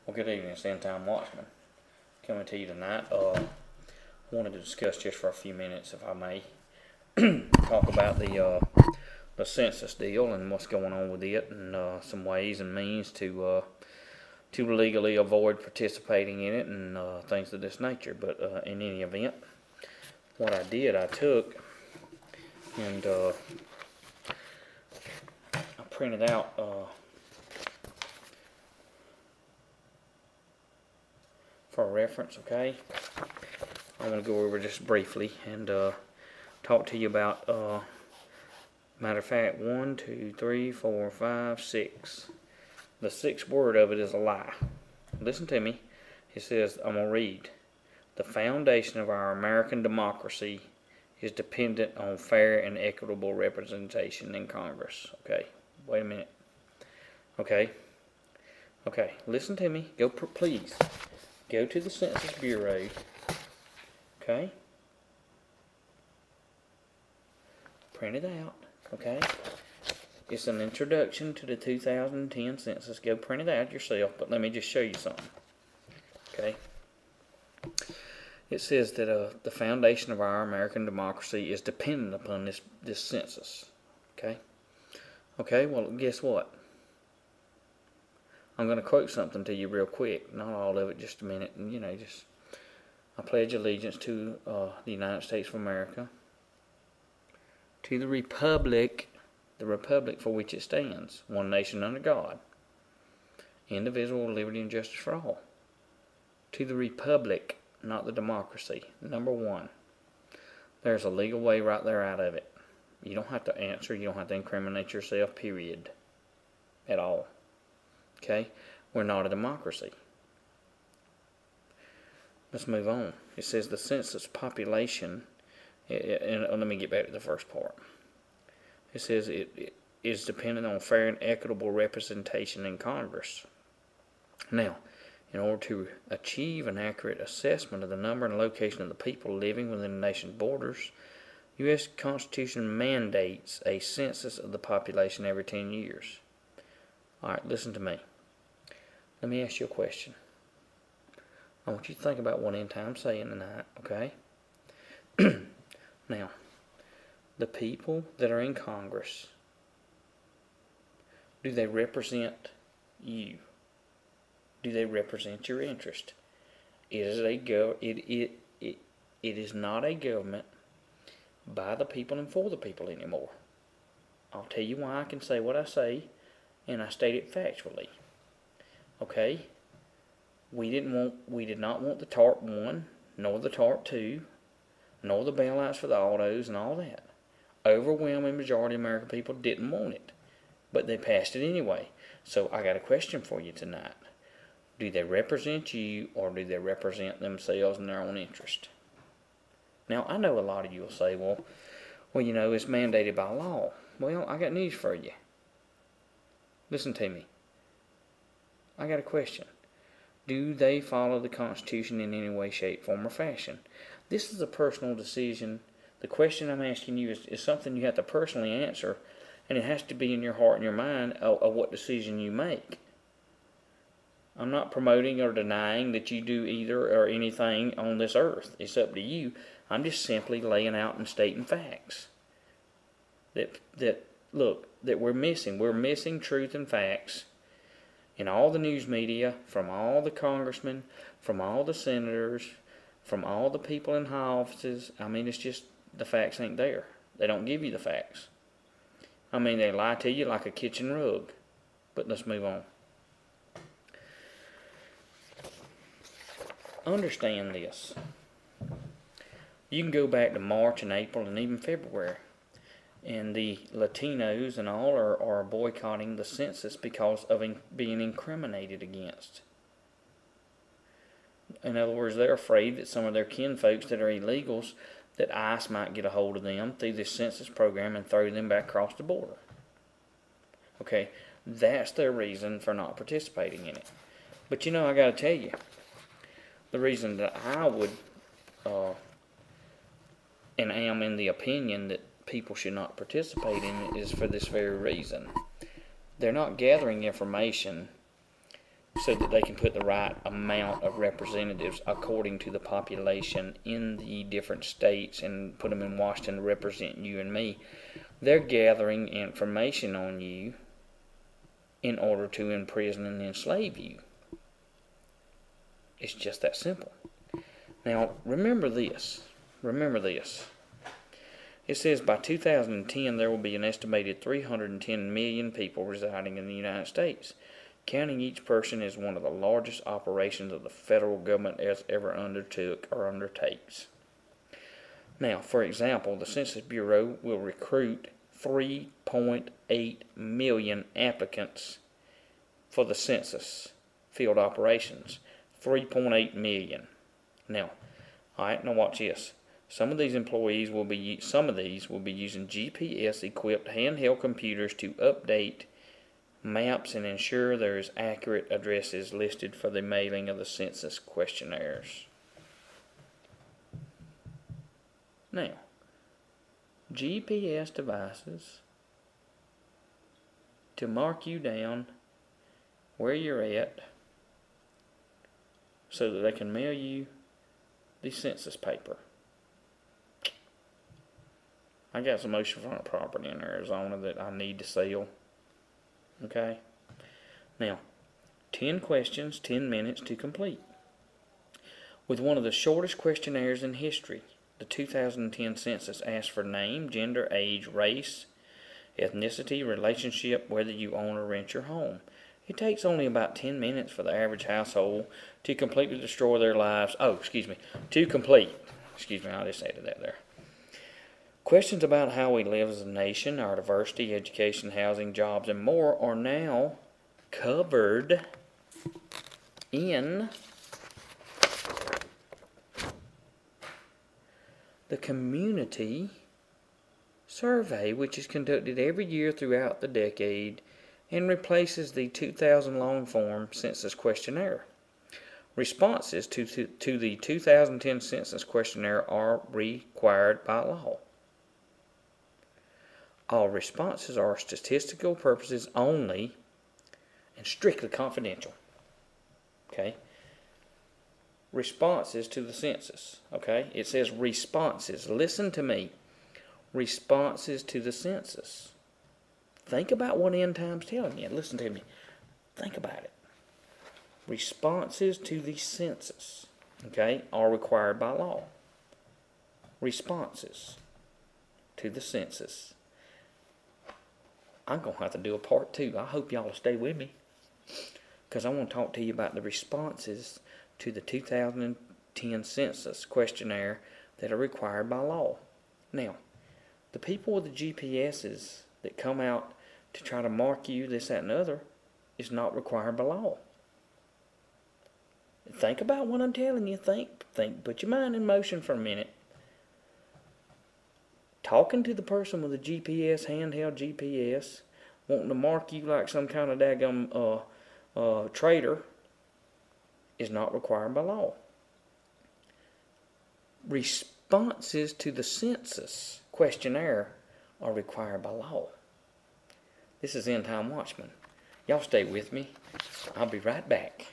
Well, good evening, it's End Time Watchman. Coming to you tonight. I wanted to discuss just for a few minutes, if I may, talk about the census deal and what's going on with it, and some ways and means to legally avoid participating in it and things of this nature. But in any event, what I did, I took and I printed out for reference, okay? I want to go over just briefly and talk to you about, matter of fact, 1, 2, 3, 4, 5, 6. The sixth word of it is a lie. Listen to me. It says, I'm going to read. The foundation of our American democracy is dependent on fair and equitable representation in Congress. Okay, wait a minute. Okay, listen to me. Please. Go to the Census Bureau, okay? Print it out, okay? It's an introduction to the 2010 census. Go print it out yourself, but let me just show you something, okay? It says that the foundation of our American democracy is dependent upon this census, okay? Okay, well, guess what? I'm going to quote something to you real quick, not all of it, just a minute, and I pledge allegiance to the United States of America, to the republic for which it stands, one nation under God, indivisible, with liberty and justice for all. To the republic, not the democracy. Number one, there's a legal way right there out of it. You don't have to answer, you don't have to incriminate yourself, period, at all. Okay, we're not a democracy. Let's move on. It says the census population, and let me get back to the first part. It says it is dependent on fair and equitable representation in Congress. Now, in order to achieve an accurate assessment of the number and location of the people living within the nation's borders, U.S. Constitution mandates a census of the population every 10 years. All right, listen to me. Let me ask you a question. I want you to think about what End Time's saying tonight, okay? Now, the people that are in Congress, do they represent you? Do they represent your interest? It is not a government by the people and for the people anymore. I'll tell you why I can say what I say, and I state it factually. Okay, we did not want the TARP 1, nor the TARP 2, nor the bailouts for the autos and all that. Overwhelming majority of American people didn't want it, but they passed it anyway. So I got a question for you tonight. Do they represent you, or do they represent themselves and their own interest? Now, I know a lot of you will say, well, it's mandated by law. Well, I got news for you. Listen to me. I got a question. Do they follow the Constitution in any way, shape, form, or fashion? This is a personal decision. The question I'm asking you is something you have to personally answer, and it has to be in your heart and your mind of what decision you make. I'm not promoting or denying that you do either or anything on this earth. It's up to you. I'm just simply laying out and stating facts. That we're missing. We're missing truth and facts in all the news media, from all the congressmen, from all the senators, from all the people in high offices. I mean, it's just the facts ain't there. They don't give you the facts. I mean, they lie to you like a kitchen rug. But let's move on. Understand this. You can go back to March and April and even February, and the Latinos and all are boycotting the census because of being incriminated against. In other words, they're afraid that some of their kinfolks that are illegals, that ICE might get a hold of them through this census program and throw them back across the border. Okay, that's their reason for not participating in it. But I got to tell you, the reason that I would, and am in the opinion that people should not participate in it, is for this very reason. They're not gathering information so that they can put the right amount of representatives according to the population in the different states and put them in Washington to represent you and me. They're gathering information on you in order to imprison and enslave you. It's just that simple. Now, remember this. Remember this. It says by 2010 there will be an estimated 310 million people residing in the United States. Counting each person is one of the largest operations of the federal government has ever undertook or undertakes. Now, for example, the Census Bureau will recruit 3.8 million applicants for the census field operations. 3.8 million. Now, alright, now watch this. Some of these will be using GPS-equipped handheld computers to update maps and ensure there is accurate addresses listed for the mailing of the census questionnaires. Now, GPS devices to mark you down where you're at so that they can mail you the census paper. I got some oceanfront property in Arizona that I need to sell. Okay? Now, 10 questions, 10 minutes to complete. With one of the shortest questionnaires in history, the 2010 census asks for name, gender, age, race, ethnicity, relationship, whether you own or rent your home. It takes only about 10 minutes for the average household to completely destroy their lives. To complete. I just added that there. Questions about how we live as a nation, our diversity, education, housing, jobs, and more are now covered in the community survey, which is conducted every year throughout the decade and replaces the 2000 long form census questionnaire. Responses to the 2010 census questionnaire are required by law. All responses are statistical purposes only and strictly confidential. Okay? Responses to the census. Okay? It says responses. Listen to me. Responses to the census. Think about what end time's telling you. Listen to me. Think about it. Responses to the census, okay, are required by law. Responses to the census. I'm going to have to do a part 2. I hope y'all will stay with me, because I want to talk to you about the responses to the 2010 census questionnaire that are required by law. Now, the people with the GPSs that come out to try to mark you, this, that, and other, is not required by law. Think about what I'm telling you. Think. Put your mind in motion for a minute. Talking to the person with a GPS, handheld GPS, wanting to mark you like some kind of daggum traitor, is not required by law. Responses to the census questionnaire are required by law. This is End Time Watchman. Y'all stay with me. I'll be right back.